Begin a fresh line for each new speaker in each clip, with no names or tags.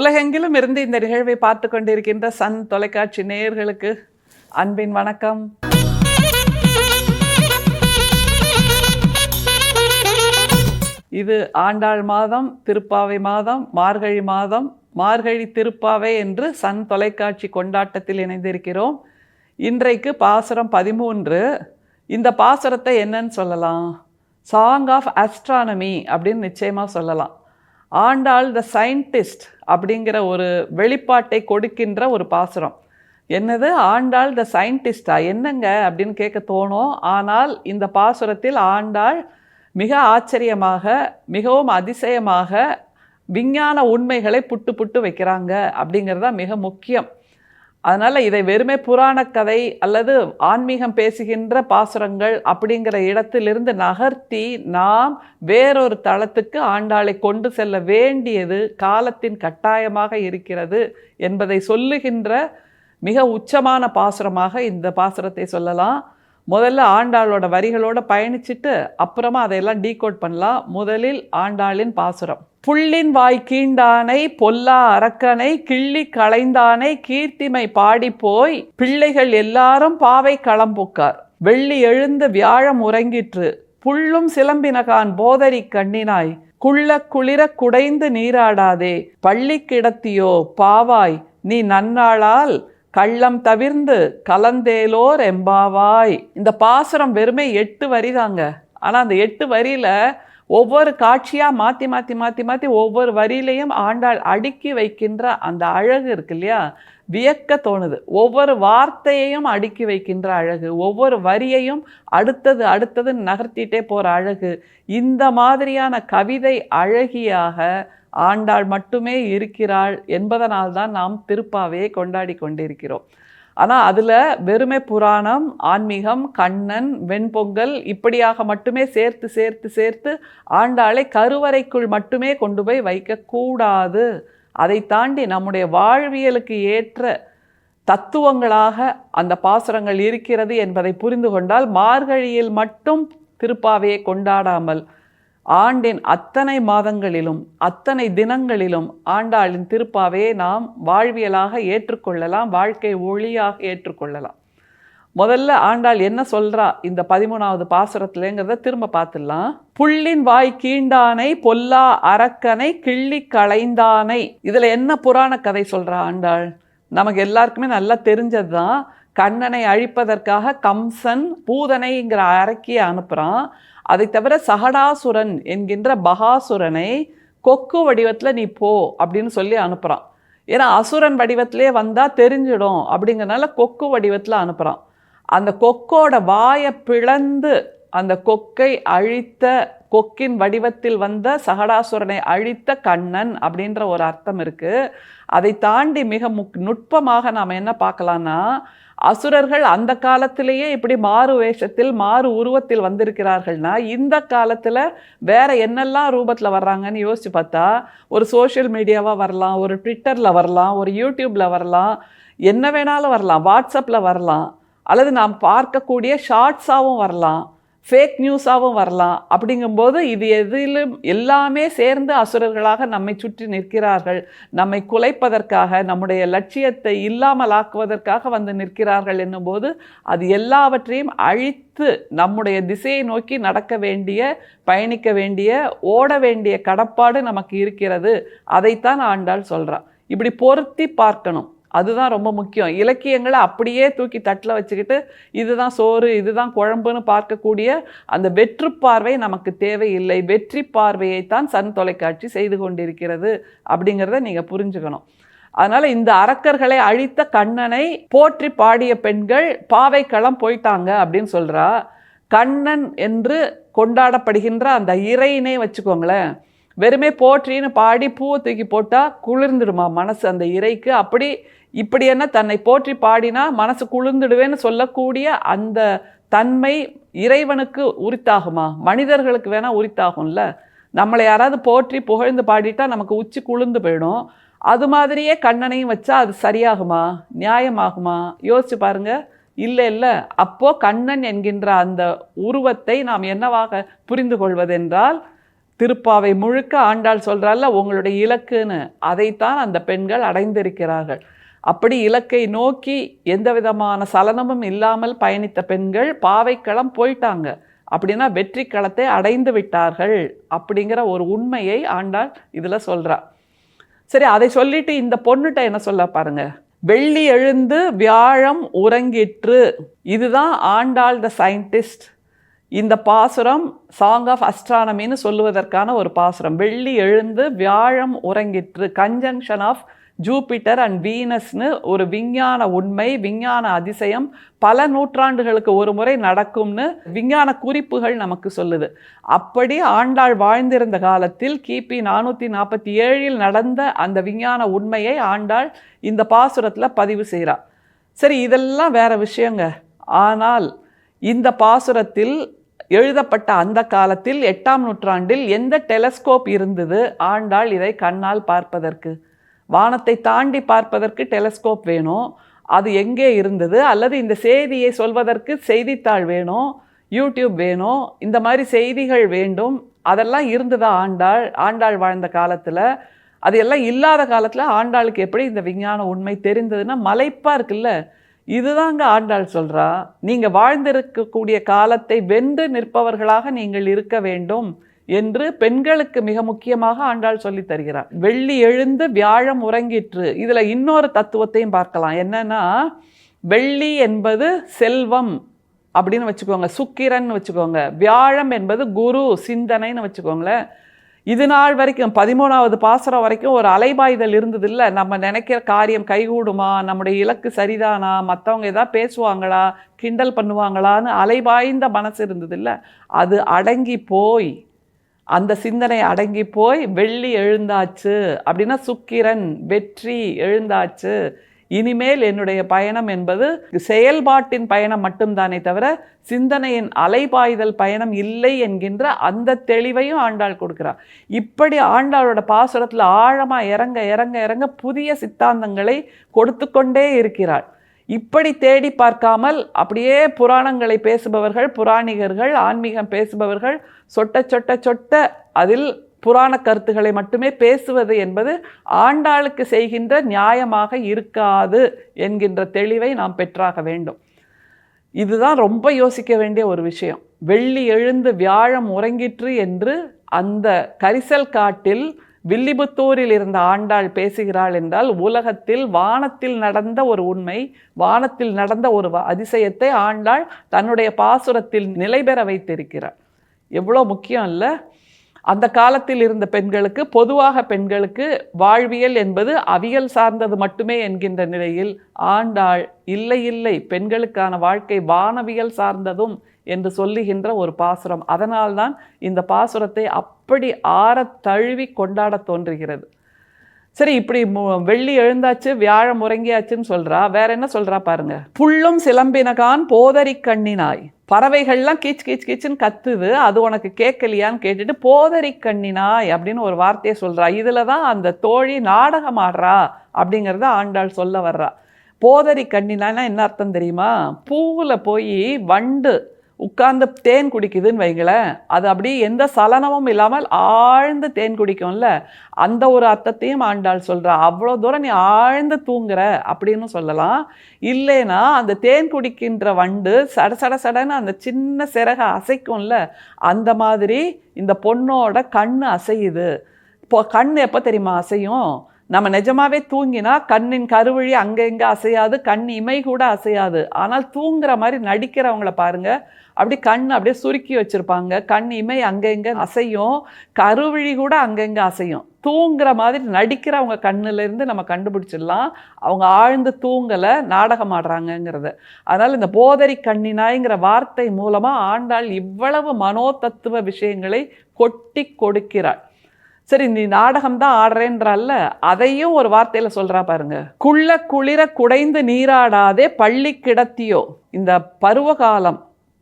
உலகெங்கிலும் இருந்து இந்த நிகழ்வை பார்த்து கொண்டிருக்கின்ற சன் தொலைக்காட்சி நேயர்களுக்கு அன்பின் வணக்கம். இது ஆண்டாள் மாதம், திருப்பாவை மாதம், மார்கழி மாதம், மார்கழி திருப்பாவை என்று சன் தொலைக்காட்சி கொண்டாட்டத்தில் இணைந்திருக்கிறோம். இன்றைக்கு பாசுரம் 13. இந்த பாசுரத்தை என்னன்னு சொல்லலாம்? சாங் ஆஃப் ஆஸ்ட்ரானமி அப்படின்னு நிச்சயமாக சொல்லலாம். ஆண்டாள் த சயின்டிஸ்ட் அப்படிங்கிற ஒரு வெளிப்பாட்டை கொடுக்கின்ற ஒரு பாசுரம். என்னது, ஆண்டாள் த சயின்டிஸ்டா? என்னங்க அப்படின்னு கேட்க தோணும். ஆனால் இந்த பாசுரத்தில் ஆண்டாள் மிக ஆச்சரியமாக, மிகவும் அதிசயமாக விஞ்ஞான உண்மைகளை புட்டு புட்டு வைக்கிறாங்க அப்படிங்கிறது தான் மிக முக்கியம். அதனால் இதை வெறுமே புராண கதை அல்லது ஆன்மீகம் பேசுகின்ற பாசுரங்கள் அப்படிங்கிற இடத்திலிருந்து நகர்த்தி நாம் வேறொரு தளத்துக்கு ஆண்டாளை கொண்டு செல்ல வேண்டியது காலத்தின் கட்டாயமாக இருக்கிறது என்பதை சொல்லுகின்ற மிக உச்சமான பாசுரமாக இந்த பாசுரத்தை சொல்லலாம். முதல்ல ஆண்டாளோட வரிகளோடு பயணிச்சுட்டு அப்புறமா அதையெல்லாம் டீகோட் பண்ணலாம். முதலில் ஆண்டாளின் பாசுரம். புள்ளின் வாய் கீண்டானை பொல்லா அரக்கனை கிள்ளி களைந்தானை கீர்த்திமை பாடிப்போய் பிள்ளைகள் எல்லாரும் பாவை களம்புக்கார் வெள்ளி எழுந்து வியாழம் உறங்கிற்று புள்ளும் சிலம்பினகான் போதரி கண்ணினாய் குள்ள குளிர குடைந்து நீராடாதே பள்ளி கிடத்தியோ பாவாய் நீ நன்னாளால் கள்ளம் தவிர்ந்து கலந்தேலோர் எம்பாவாய். இந்த பாசுரம் வெறுமே 8 வரி தாங்க. ஆனால் அந்த 8 வரியில் ஒவ்வொரு காட்சியாக மாற்றி மாற்றி மாற்றி மாற்றி ஒவ்வொரு வரியிலையும் ஆண்டாள் அடுக்கி வைக்கின்ற அந்த அழகு இருக்கு இல்லையா, வியக்க தோணுது. ஒவ்வொரு வார்த்தையையும் அடுக்கி வைக்கின்ற அழகு, ஒவ்வொரு வரியையும் அடுத்தது அடுத்ததுன்னு நகர்த்திட்டே போகிற அழகு, இந்த மாதிரியான கவிதை அழகியாக ஆண்டாள் மட்டுமே இருக்கிறாள் என்பதனால்தான் நாம் திருப்பாவையை கொண்டாடி கொண்டிருக்கிறோம். ஆனால் அதில் வெறுமே புராணம், ஆன்மீகம், கண்ணன், வெண்பொங்கல் இப்படியாக மட்டுமே சேர்த்து சேர்த்து சேர்த்து ஆண்டாளை கருவறைக்குள் மட்டுமே கொண்டு போய் வைக்கக்கூடாது. அதை தாண்டி நம்முடைய வாழ்வியலுக்கு ஏற்ற தத்துவங்களாக அந்த பாசுரங்கள் இருக்கிறது என்பதை புரிந்து கொண்டால் மார்கழியில் மட்டும் திருப்பாவையை கொண்டாடாமல் ஆண்டின் அத்தனை மாதங்களிலும் அத்தனை தினங்களிலும் ஆண்டாளின் திருப்பாவையை நாம் வாழ்வியலாக ஏற்றுக்கொள்ளலாம், வாழ்க்கை ஒளியாக ஏற்றுக்கொள்ளலாம். முதல்ல ஆண்டாள் என்ன சொல்றா இந்த 13வது பாசுரத்துலங்கிறத திரும்ப பார்த்துடலாம். புள்ளின் வாய் கீண்டானை பொல்லா அரக்கனை கிள்ளி களைந்தானை. இதுல என்ன புராண கதை சொல்றா ஆண்டாள்? நமக்கு எல்லாருக்குமே நல்லா தெரிஞ்சது தான். கண்ணனை அழிப்பதற்காக கம்சன் பூதனைங்கிற அரக்கியை அனுப்புகிறான். அதை தவிர சகடாசுரன் என்கின்ற பகாசுரனை கொக்கு வடிவத்தில் நீ போ அப்படின்னு சொல்லி அனுப்புகிறான். ஏன்னா அசுரன் வடிவத்திலே வந்தால் தெரிஞ்சிடும் அப்படிங்கிறனால கொக்கு வடிவத்தில் அனுப்புகிறான். அந்த கொக்கோட வாயை பிளந்து அந்த கொக்கை அழித்த, கொக்கின் வடிவத்தில் வந்த சகடாசுரனை அழித்த கண்ணன் அப்படின்ற ஒரு அர்த்தம் இருக்குது. அதை தாண்டி மிக நுட்பமாக நாம் என்ன பார்க்கலான்னா, அசுரர்கள் அந்த காலத்திலேயே இப்படி மாறு வேஷத்தில் மாறு உருவத்தில் வந்திருக்கிறார்கள்னா இந்த காலத்தில் வேற என்னெல்லாம் ரூபத்தில் வர்றாங்கன்னு யோசிச்சு பார்த்தா ஒரு சோஷியல் மீடியாவாக வரலாம், ஒரு ட்விட்டரில் வரலாம், ஒரு யூடியூப்பில் வரலாம், என்ன வேணாலும் வரலாம், வாட்ஸ்அப்பில் வரலாம், அல்லது நாம் பார்க்கக்கூடிய ஷார்ட்ஸாகவும் வரலாம், ஃபேக் நியூஸாகவும் வரலாம். அப்படிங்கும்போது இது எதிலும் எல்லாமே சேர்ந்து அசுரர்களாக நம்மை சுற்றி நிற்கிறார்கள். நம்மை குலைப்பதற்காக, நம்முடைய லட்சியத்தை இல்லாமல் ஆக்குவதற்காக வந்து நிற்கிறார்கள் என்னும்போது அது எல்லாவற்றையும் அழித்து நம்முடைய திசையை நோக்கி நடக்க வேண்டிய, பயணிக்க வேண்டிய, ஓட வேண்டிய கடப்பாடு நமக்கு இருக்கிறது. அதைத்தான் ஆண்டாள் சொல்கிறான். இப்படி பொருத்தி பார்க்கணும், அதுதான் ரொம்ப முக்கியம். இலக்கியங்களை அப்படியே தூக்கி தட்டில் வச்சுக்கிட்டு இதுதான் சோறு இதுதான் குழம்புன்னு பார்க்கக்கூடிய அந்த வெற்று பார்வை நமக்கு தேவையில்லை. வெற்றி பார்வையைத்தான் சன் தொலைக்காட்சி செய்து கொண்டிருக்கிறது அப்படிங்கிறத நீங்கள் புரிஞ்சுக்கணும். அதனால் இந்த அரக்கர்களை அழித்த கண்ணனை போற்றி பாடிய பெண்கள் பாவைக்களம் போயிட்டாங்க அப்படின்னு சொல்கிறா. கண்ணன் என்று கொண்டாடப்படுகின்ற அந்த இறையினே வச்சுக்கோங்களேன், வெறுமே போற்றின்னு பாடி பூவை தூக்கி போட்டால் குளிர்ந்துடுமா மனசு அந்த இறைக்கு? அப்படி இப்படி என்ன தன்னை போற்றி பாடினா மனசு குளிர்ந்துடுவேன்னு சொல்லக்கூடிய அந்த தன்மை இறைவனுக்கு உரித்தாகுமா? மனிதர்களுக்கு வேணால் உரித்தாகும்ல. நம்மளை யாராவது போற்றி புகழ்ந்து பாடிட்டா நமக்கு உச்சி குளிர்ந்து போயிடும். அது மாதிரியே கண்ணனையும் வச்சா அது சரியாகுமா? நியாயமாகுமா? யோசிச்சு பாருங்க. இல்லை இல்லை. அப்போது கண்ணன் என்கின்ற அந்த உருவத்தை நாம் என்னவாக புரிந்து கொள்வதென்றால் திருப்பாவை முழுக்க ஆண்டாள் சொல்கிறாள்ல உங்களுடைய இலக்குன்னு, அதைத்தான் அந்த பெண்கள் அடைந்திருக்கிறார்கள். அப்படி இலக்கை நோக்கி எந்த விதமான சலனமும் இல்லாமல் பயணித்த பெண்கள் பாவைக்களம் போயிட்டாங்க. அப்படின்னா வெற்றி களத்தை அடைந்து விட்டார்கள் அப்படிங்கிற ஒரு உண்மையை ஆண்டாள் இதில் சொல்கிறா. சரி, அதை சொல்லிட்டு இந்த பொண்ணுகிட்ட என்ன சொல்ல பாருங்க. வெள்ளி எழுந்து வியாழம் உறங்கிற்று. இதுதான் ஆண்டாள் த சயின்டிஸ்ட். இந்த பாசுரம் சாங் ஆஃப் அஸ்ட்ரானமின்னு சொல்லுவதற்கான ஒரு பாசுரம். வெள்ளி எழுந்து வியாழம் உறங்கிற்று, கன்ஜங்ஷன் ஆஃப் ஜூபிட்டர் அண்ட் வீனஸ்னு ஒரு விஞ்ஞான உண்மை, விஞ்ஞான அதிசயம் பல நூற்றாண்டுகளுக்கு ஒரு முறை நடக்கும்னு விஞ்ஞான குறிப்புகள் நமக்கு சொல்லுது. அப்படி ஆண்டாள் வாழ்ந்திருந்த காலத்தில் கிபி 447 நடந்த அந்த விஞ்ஞான உண்மையை ஆண்டாள் இந்த பாசுரத்தில் பதிவு செய்கிறார். சரி, இதெல்லாம் வேற விஷயங்க. ஆனால் இந்த பாசுரத்தில் எழுதப்பட்ட அந்த காலத்தில் 8ஆம் நூற்றாண்டில் எந்த டெலஸ்கோப் இருந்தது ஆண்டாள் இதை கண்ணால் பார்ப்பதற்கு? வானத்தை தாண்டி பார்ப்பதற்கு டெலஸ்கோப் வேணும். அது எங்கே இருந்தது? அல்லது இந்த செய்தியை சொல்வதற்கு செய்தித்தாள் வேணும், யூடியூப் வேணும், இந்த மாதிரி செய்திகள் வேண்டும். அதெல்லாம் இருந்ததா ஆண்டாள் வாழ்ந்த காலத்தில்? அது எல்லாம் இல்லாத காலத்தில் ஆண்டாளுக்கு எப்படி இந்த விஞ்ஞான உண்மை தெரிந்ததுன்னா மலைப்பாக இருக்குல்ல. இதுதாங்க ஆண்டாள் சொல்கிறா, நீங்கள் வாழ்ந்திருக்கக்கூடிய காலத்தை வென்று நிற்பவர்களாக நீங்கள் இருக்க வேண்டும் என்று பெண்களுக்கு மிக முக்கியமாக ஆண்டாள் சொல்லி தருகிறார். வெள்ளி எழுந்து வியாழம் உறங்கிற்று. இதில் இன்னொரு தத்துவத்தையும் பார்க்கலாம். என்னன்னா, வெள்ளி என்பது செல்வம் அப்படின்னு வச்சுக்கோங்க, சுக்கிரன் வச்சுக்கோங்க. வியாழம் என்பது குரு சிந்தனைன்னு வச்சுக்கோங்களேன். இது நாள் வரைக்கும் 13வது பாசுரம் வரைக்கும் ஒரு அலைபாய்தல் இருந்தது இல்லை. நம்ம நினைக்கிற காரியம் கைகூடுமா, நம்முடைய இலக்கு சரிதானா, மற்றவங்க எதாவது பேசுவாங்களா, கிண்டல் பண்ணுவாங்களான்னு அலைபாய்ந்த மனசு இருந்தது இல்லை. அது அடங்கி போய், அந்த சிந்தனை அடங்கி போய் வெள்ளி எழுந்தாச்சு அப்படின்னா சுக்கிரன் வெற்றி எழுந்தாச்சு. இனிமேல் என்னுடைய பயணம் என்பது செயல்பாட்டின் பயணம் மட்டும்தானே தவிர சிந்தனையின் அலைபாய்தல் பயணம் இல்லை என்கின்ற அந்த தெளிவையும் ஆண்டாள் கொடுக்கிறார். இப்படி ஆண்டாளோட பாசுரத்தில் ஆழமாக இறங்க இறங்க இறங்க புதிய சித்தாந்தங்களை கொடுத்து கொண்டே இருக்கிறாள். இப்படி தேடி பார்க்காமல் அப்படியே புராணங்களை பேசுபவர்கள், புராணிகர்கள், ஆன்மீகம் பேசுபவர்கள் சொட்ட சொட்ட சொட்ட அதில் புராண கருத்துக்களை மட்டுமே பேசுவது என்பது ஆண்டாளுக்கு செய்கின்ற நியாயமாக இருக்காது என்கின்ற தெளிவை நாம் பெற்றாக வேண்டும். இதுதான் ரொம்ப யோசிக்க வேண்டிய ஒரு விஷயம். வெள்ளி எழுந்து வியாழம் உறங்கிற்று என்று அந்த கரிசல் காட்டில் வில்லிபுத்தூரில் இருந்த ஆண்டாள் பேசுகிறாள் என்றால் உலகத்தில் வானத்தில் நடந்த ஒரு உண்மை, வானத்தில் நடந்த ஒரு அதிசயத்தை ஆண்டாள் தன்னுடைய பாசுரத்தில் நிலை பெற வைத்திருக்கிறார். எவ்வளோ முக்கியம் இல்லை? அந்த காலத்தில் இருந்த பெண்களுக்கு, பொதுவாக பெண்களுக்கு வாழ்வியல் என்பது அவியல் சார்ந்தது மட்டுமே என்கின்ற நிலையில் ஆண்டாள் இல்லை இல்லை, பெண்களுக்கான வாழ்க்கை வானவியல் சார்ந்ததும் என்று சொல்லுகின்ற ஒரு பாசுரம். அதனால்தான் இந்த பாசுரத்தை அப்படி ஆறத் தழுவி கொண்டாட தோன்றுகிறது. சரி, இப்படி வெள்ளி எழுந்தாச்சு வியாழம் உறங்கியாச்சுன்னு சொல்றா. வேற என்ன சொல்றா பாருங்க. புள்ளும் சிலம்பினகான் போதரி கண்ணினாய். பறவைகள்லாம் கீச் கீச் கீச்சுன்னு கத்துது, அது உனக்கு கேட்கலையான்னு கேட்டுட்டு போதரி கண்ணினாய் அப்படின்னு ஒரு வார்த்தையை சொல்றா. இதுல தான் அந்த தோழி நாடகம் ஆடுறா அப்படிங்கிறத ஆண்டாள் சொல்ல வர்றா. போதரி கண்ணினாய்னா என்ன அர்த்தம் தெரியுமா? பூவில் போய் வண்டு உட்கார்ந்து தேன் குடிக்குதுன்னு வைங்களேன், அது அப்படி எந்த சலனமும் இல்லாமல் ஆழ்ந்து தேன் குடிக்கும்ல, அந்த ஒரு அர்த்தத்தையும் ஆண்டாள் சொல்கிறா. அவ்வளோ தூரம் நீ ஆழ்ந்து தூங்குற அப்படின்னு சொல்லலாம். இல்லைன்னா அந்த தேன் குடிக்கின்ற வண்டு சட சட சடன்னு அந்த சின்ன சிறகை அசைக்கும்ல, அந்த மாதிரி இந்த பொண்ணோட கண் அசையுது. இப்போ கண் எப்போ தெரியுமா அசையும்? நம்ம நிஜமாவே தூங்கினா கண்ணின் கருவழி அங்கே இங்கே அசையாது, கண் இமை கூட அசையாது. ஆனால் தூங்குற மாதிரி நடிக்கிறவங்கள பாருங்க, அப்படி கண் அப்படியே சுருக்கி வச்சுருப்பாங்க, கண் இமை அங்கே இங்கே அசையும், கருவழி கூட அங்கே இங்கே அசையும். தூங்குற மாதிரி நடிக்கிறவங்க கண்ணிலேருந்து நம்ம கண்டுபிடிச்சிடலாம் அவங்க ஆழ்ந்து தூங்கலை, நாடகம் ஆடுறாங்கங்கிறத. அதனால் இந்த போதரி கண்ணினாய்ங்கிற வார்த்தை மூலமாக ஆண்டாள் இவ்வளவு மனோதத்துவ விஷயங்களை கொட்டி கொடுக்கிறாள். சரி, நீ நாடகம்தான் ஆடுறேன்றால, அதையும் ஒரு வார்த்தையில் சொல்கிறா பாருங்க. குள்ள குளிர குடைந்து நீராடாதே பள்ளி கிடத்தியோ. இந்த பருவகாலம்,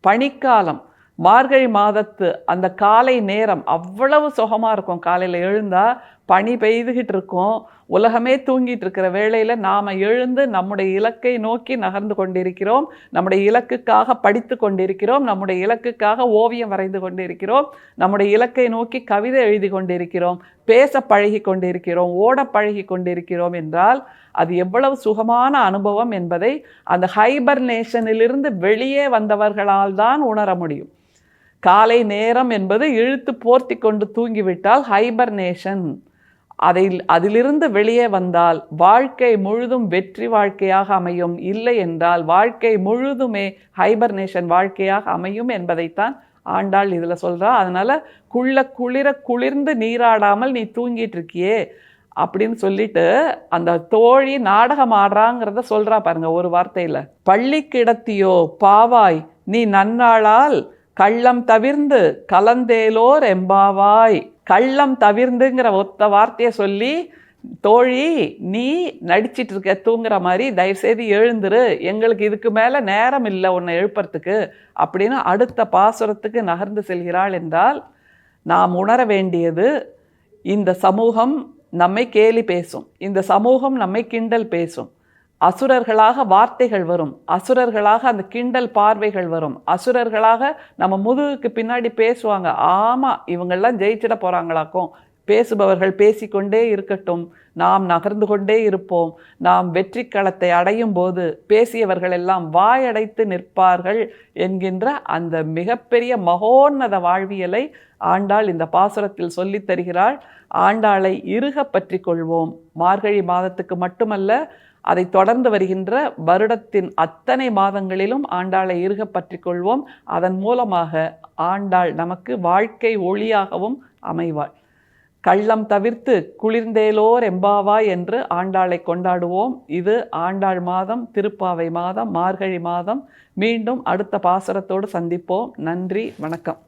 பனிக்காலம், மார்கழி மாதத்து அந்த காலை நேரம் அவ்வளவு சுகமாக இருக்கும். காலையில் எழுந்தால் பனி பெய்துகிட்டு இருக்கும், உலகமே தூங்கிட்டு இருக்கிற வேளையில் நாம் எழுந்து நம்முடைய இலக்கை நோக்கி நகர்ந்து கொண்டிருக்கிறோம். நம்முடைய இலக்குக்காக படித்து கொண்டிருக்கிறோம். நம்முடைய இலக்குக்காக ஓவியம் வரைந்து கொண்டிருக்கிறோம். நம்முடைய இலக்கை நோக்கி கவிதை எழுதி கொண்டிருக்கிறோம். பேச பழகி கொண்டிருக்கிறோம். ஓட பழகி கொண்டிருக்கிறோம் என்றால் அது எவ்வளவு சுகமான அனுபவம் என்பதை அந்த ஹைபர்னேஷனிலிருந்து வெளியே வந்தவர்களால் தான் உணர முடியும். காலை நேரம் என்பது இழுத்து போர்த்தி கொண்டு தூங்கிவிட்டால் ஹைபர்னேஷன். அதிலிருந்து வெளியே வந்தால் வாழ்க்கை முழுதும் வெற்றி வாழ்க்கையாக அமையும். இல்லை என்றால் வாழ்க்கை முழுதுமே ஹைபர்னேஷன் வாழ்க்கையாக அமையும் என்பதைத்தான் ஆண்டாள் இதில் சொல்கிறா. அதனால் குளிர்ந்து நீராடாமல் நீ தூங்கிட்டு இருக்கியே அப்படின்னு சொல்லிட்டு அந்த தோழி நாடகம் ஆடுறாங்கிறத சொல்கிறா பாருங்க ஒரு வார்த்தையில். பள்ளி கிடத்தியோ பாவாய் நீ நன்னாளால் கள்ளம் தவிர்ந்து கலந்தேலோர் எம்பாவாய். கள்ளம் தவிர்ந்துங்கிற ஒத்த வார்த்தையை சொல்லி, தோழி நீ நடிச்சிட்டு இருக்க தூங்குற மாதிரி, தயவுசெய்து எழுந்துரு, எங்களுக்கு இதுக்கு மேலே நேரம் இல்லை உன்னை எழுப்புறதுக்கு அப்படின்னு அடுத்த பாசுரத்துக்கு நகர்ந்து செல்கிறாள் என்றால் நாம் உணர வேண்டியது, இந்த சமூகம் நம்மை கேலி பேசும், இந்த சமூகம் நம்மை கிண்டல் பேசும், அசுரர்களாக வார்த்தைகள் வரும், அசுரர்களாக அந்த கிண்டல் பார்வைகள் வரும், அசுரர்களாக நம்ம முதுகுக்கு பின்னாடி பேசுவாங்க. ஆமாம் இவங்கெல்லாம் ஜெயிச்சிட போகிறாங்களாக்கும். பேசுபவர்கள் பேசிக்கொண்டே இருக்கட்டும், நாம் நகர்ந்து கொண்டே இருப்போம். நாம் வெற்றி களத்தை அடையும் போது பேசியவர்கள் எல்லாம் வாயடைத்து நிற்பார்கள் என்கின்ற அந்த மிகப்பெரிய மகோன்னத வாழ்வியலை ஆண்டாள் இந்த பாசுரத்தில் சொல்லித் தருகிறாள். ஆண்டாளை இறுக பற்றி கொள்வோம். மார்கழி மாதத்துக்கு மட்டுமல்ல, அதை தொடர்ந்து வருகின்ற வருடத்தின் அத்தனை மாதங்களிலும் ஆண்டாளை இறுக பற்றி கொள்வோம். அதன் மூலமாக ஆண்டாள் நமக்கு வாழ்க்கை ஒளியாகவும் அமைவாள். கள்ளம் தவிர்த்து குளிர்ந்தேலோர் எம்பாவாய் என்று ஆண்டாளை கொண்டாடுவோம். இது ஆண்டாள் மாதம், திருப்பாவை மாதம், மார்கழி மாதம். மீண்டும் அடுத்த பாசுரத்தோடு சந்திப்போம். நன்றி, வணக்கம்.